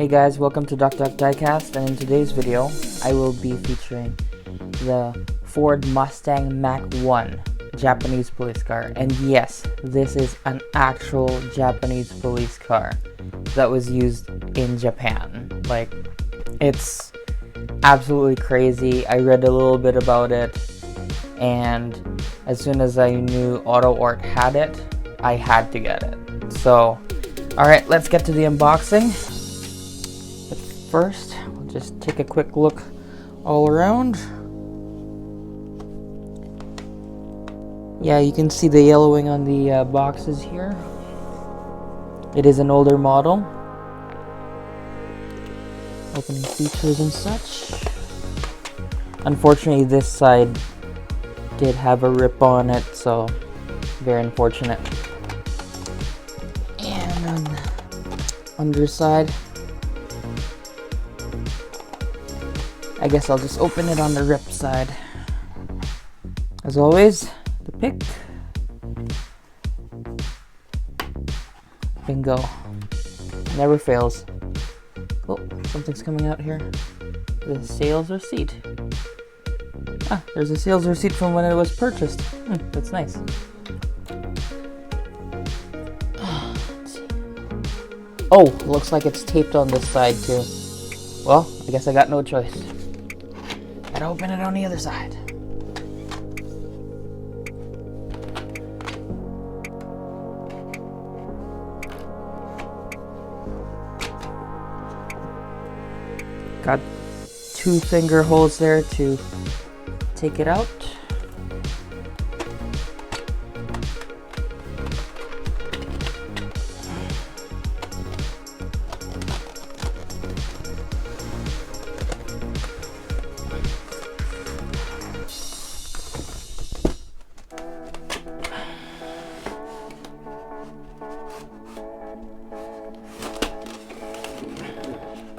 guys, welcome to Diecast, and in today's video, I will be featuring the Ford Mustang Mach 1 Japanese police car. And yes, this is an actual Japanese police car that was used in Japan. Like, it's absolutely crazy. I read a little bit about it, and as soon as I knew Autoart had it, I had to get it. So, alright, let's get to the unboxing. But first, we'll just take a quick look all around. Yeah, you can see the yellowing on the boxes here. It is an older model. Opening features and such. Unfortunately, this side did have a rip on it, so very unfortunate. And on the underside, I guess I'll just open it on the rip side. As always, the pick. Bingo. Never fails. Oh, something's coming out here. The sales receipt. Ah, there's a sales receipt from when it was purchased. That's nice. Let's see. Oh, looks like it's taped on this side too. Well, I guess I got no choice. Gotta open it on the other side. Got 2 finger holes there to take it out.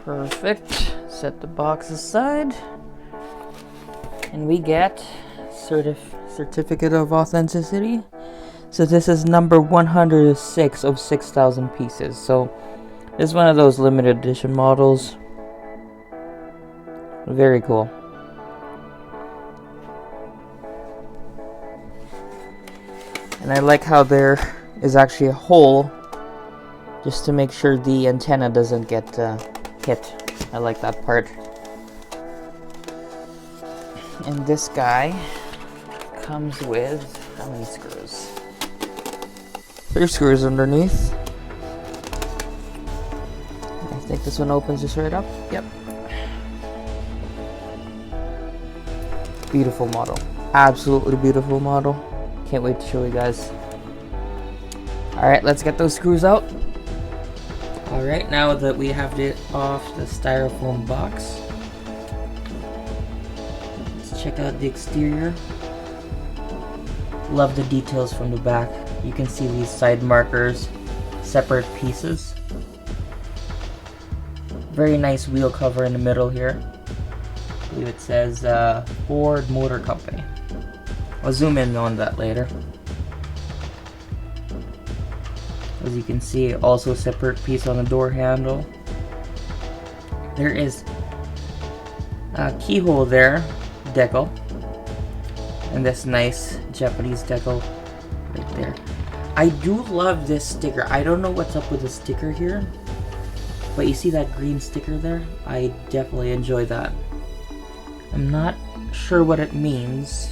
Perfect. Set the box aside, and we get certificate of authenticity. So this is number 106 of 6,000 pieces. So this is one of those limited edition models. Very cool. And I like how there is actually a hole just to make sure the antenna doesn't get hit. I like that part. And this guy comes with how many screws? 3 screws underneath. I think this one opens just right up. Yep. Beautiful model. Absolutely beautiful model. Can't wait to show you guys. Alright, let's get those screws out. Alright, now that we have it off the styrofoam box, let's check out the exterior. Love the details from the back. You can see these side markers, separate pieces. Very nice wheel cover in the middle here. I believe it says Ford Motor Company. I'll zoom in on that later. As you can see, also a separate piece on the door handle. There is a keyhole there, decal, and this nice Japanese decal right there. I do love this sticker. I don't know what's up with the sticker here, but you see that green sticker there? I definitely enjoy that. I'm not sure what it means,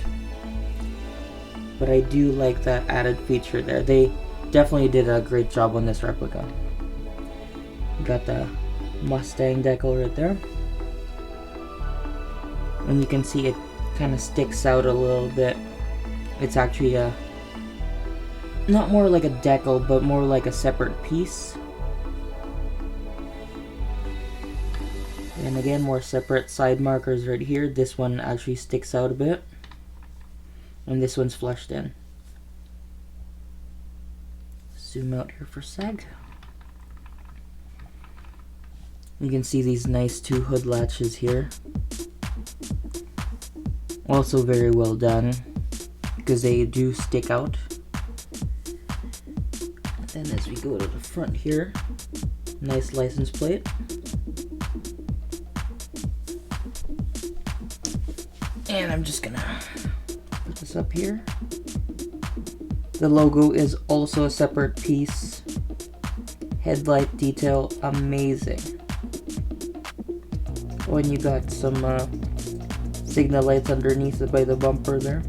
but I do like that added feature there. They definitely did a great job on this replica. Got the Mustang decal right there. And you can see it kind of sticks out a little bit. It's actually a not more like a decal, but more like a separate piece. And again, more separate side markers right here. This one actually sticks out a bit, and this one's flushed in. Zoom out here for a sec. You can see these nice 2 hood latches here. Also very well done, because they do stick out. And then as we go to the front here, nice license plate. And I'm just gonna put this up here. The logo is also a separate piece. Headlight detail, amazing. Oh, and you got some signal lights underneath it by the bumper there.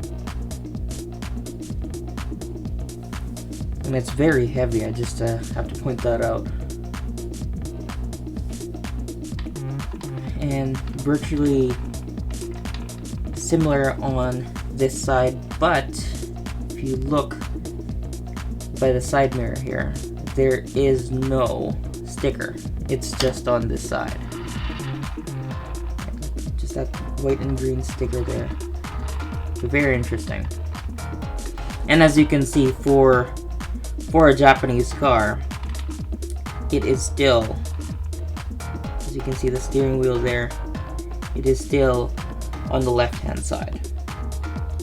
And it's very heavy, I just have to point that out. And virtually similar on this side, but if you look by the side mirror here, there is no sticker. It's just on this side. Just that white and green sticker there. Very interesting. And as you can see, for a Japanese car, it is still, as you can see the steering wheel there, it is still on the left hand side.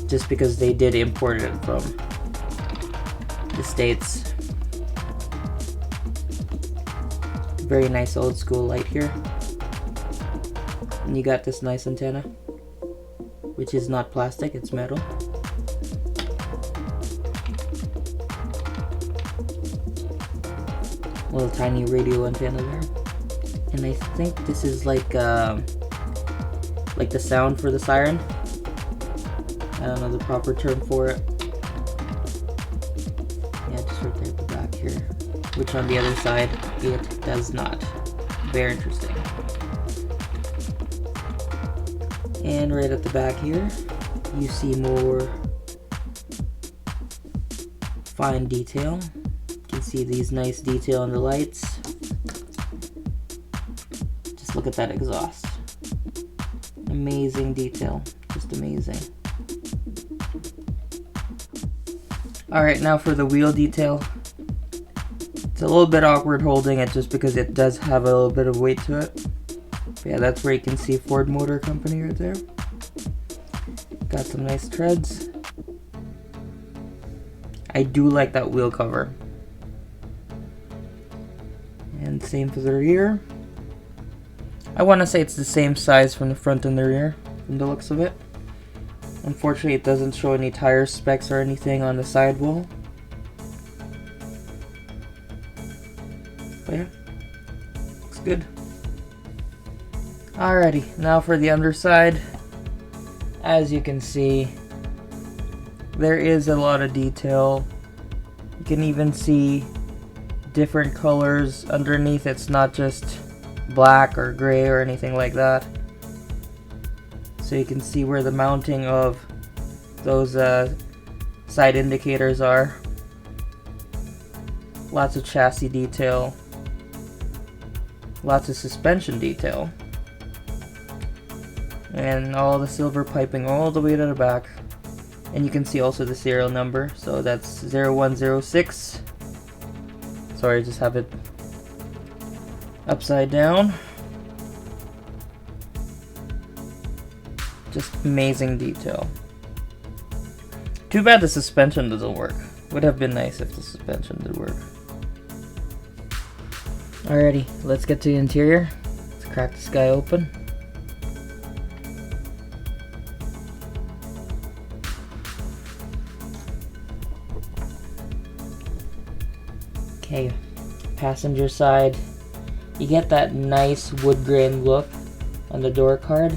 Just because they did import it from the States. Very nice old school light here. And you got this nice antenna, which is not plastic, it's metal. Little tiny radio antenna there. And I think this is like the sound for the siren. I don't know the proper term for it. Yeah, just right there at the back here. Which on the other side, it does not. Very interesting. And right at the back here, you see more fine detail. You can see these nice detail on the lights. Just look at that exhaust. Amazing detail, just amazing. Alright, now for the wheel detail. It's a little bit awkward holding it just because it does have a little bit of weight to it. But yeah, that's where you can see Ford Motor Company right there. Got some nice treads. I do like that wheel cover. And same for the rear. I want to say it's the same size from the front and the rear, from the looks of it. Unfortunately, it doesn't show any tire specs or anything on the sidewall. But yeah, looks good. Alrighty, now for the underside. As you can see, there is a lot of detail. You can even see different colors underneath. It's not just black or gray or anything like that. So you can see where the mounting of those side indicators are. Lots of chassis detail. Lots of suspension detail. And all the silver piping all the way to the back. And you can see also the serial number. So that's 0106. Sorry, I just have it upside down. Just amazing detail. Too bad the suspension doesn't work. Would have been nice if the suspension did work. Alrighty, let's get to the interior. Let's crack this guy open. Okay, passenger side. You get that nice wood grain look on the door card.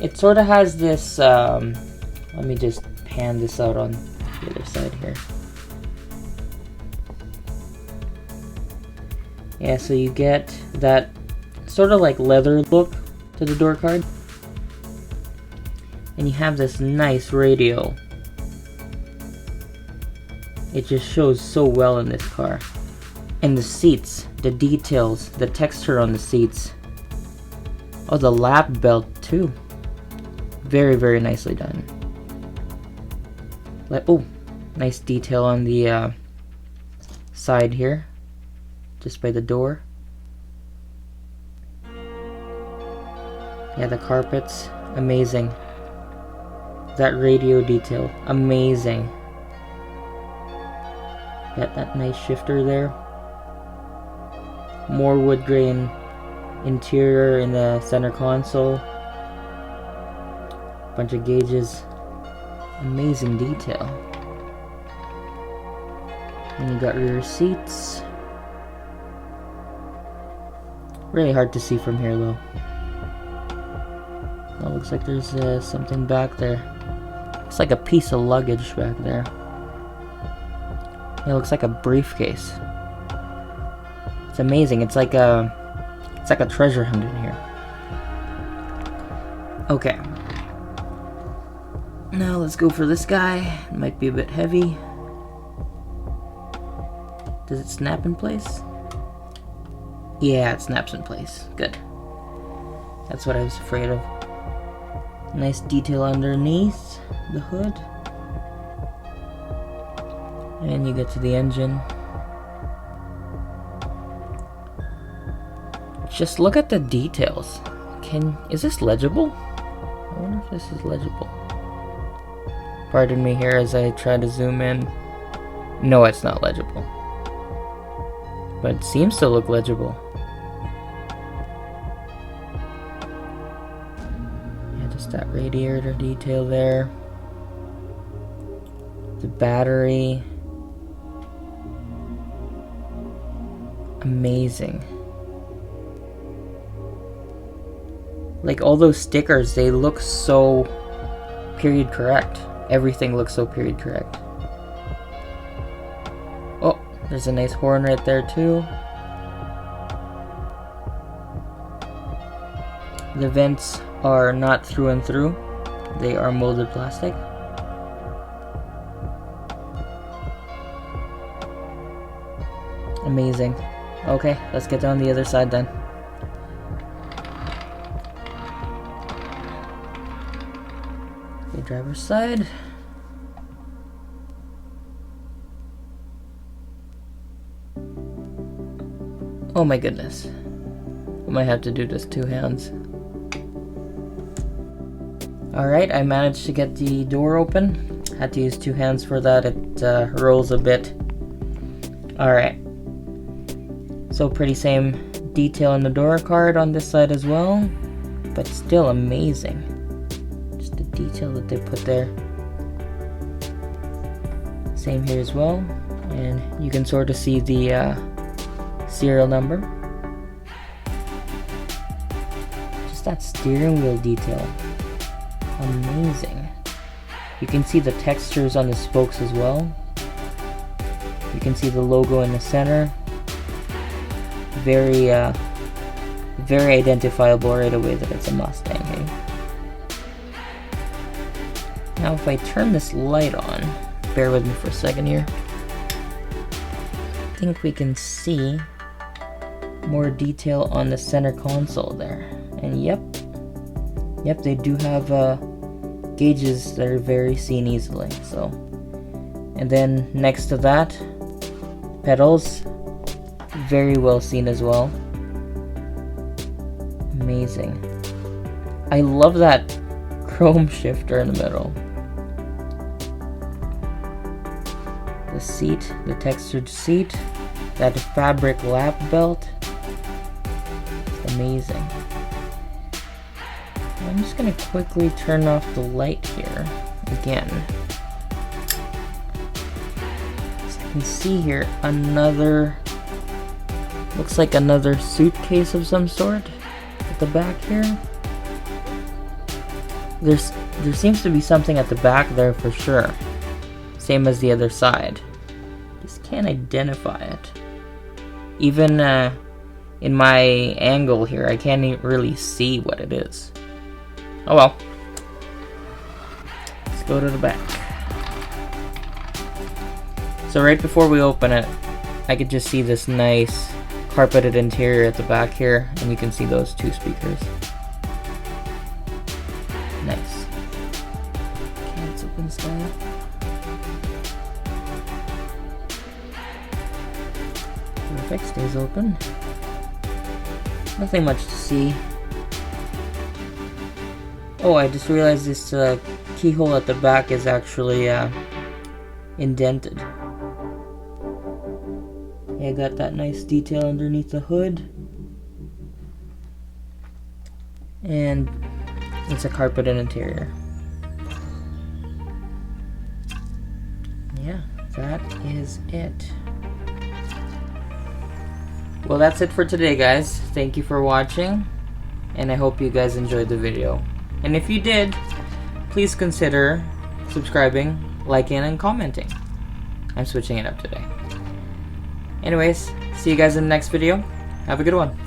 It sort of has this, let me just pan this out on the other side here. Yeah, so you get that sort of like leather look to the door card. And you have this nice radio. It just shows so well in this car. And the seats, the details, the texture on the seats. Oh, the lap belt too. Very, very nicely done. Like, oh, nice detail on the side here, just by the door. Yeah, the carpets, amazing. That radio detail, amazing. Got that nice shifter there. More wood grain interior in the center console. bunch of gauges. Amazing detail. And you got rear seats. Really hard to see from here though. Oh, looks like there's something back there. Looks like a piece of luggage back there. It looks like a briefcase. It's amazing. It's like a treasure hunt in here. Okay. Now let's go for this guy. It might be a bit heavy. Does it snap in place? Yeah, it snaps in place. Good. That's what I was afraid of. Nice detail underneath the hood. And you get to the engine. Just look at the details. Is this legible? I wonder if this is legible. Pardon me here as I try to zoom in. No, it's not legible. But it seems to look legible. Yeah, just that radiator detail there. The battery. Amazing. Like all those stickers, they look so period correct. Everything looks so period correct. Oh, there's a nice horn right there too. The vents are not through and through. They are molded plastic. Amazing. Okay, let's get down the other side then. The driver's side. Oh my goodness. I might have to do this two hands. Alright, I managed to get the door open. Had to use two hands for that. It rolls a bit. Alright. So pretty same detail in the door card on this side as well. But still amazing. Just the detail that they put there. Same here as well. And you can sort of see the serial number. Just that steering wheel detail. Amazing. You can see the textures on the spokes as well. You can see the logo in the center. Very identifiable right away that it's a Mustang, hey? Now if I turn this light on, bear with me for a second here. I think we can see more detail on the center console there. And yep, they do have gauges that are very seen easily. So, and then next to that, pedals, very well seen as well. Amazing. I love that chrome shifter in the middle. The seat, the textured seat, that fabric lap belt. It's amazing. I'm just gonna quickly turn off the light here again. As I can see here, another, looks like another suitcase of some sort at the back here. There seems to be something at the back there for sure. Same as the other side. Just can't identify it. Even in my angle here, I can't really see what it is. Oh well. Let's go to the back. So right before we open it, I could just see this nice carpeted interior at the back here, and you can see those two speakers. Nice. Okay, let's open this guy up. Perfect, stays open. Nothing much to see. Oh, I just realized this keyhole at the back is actually indented. Yeah, got that nice detail underneath the hood. And it's a carpeted interior. yeah, that is it. Well, that's it for today, guys. Thank you for watching, and I hope you guys enjoyed the video. And if you did, please consider subscribing, liking, and commenting. I'm switching it up today. Anyways, see you guys in the next video. Have a good one.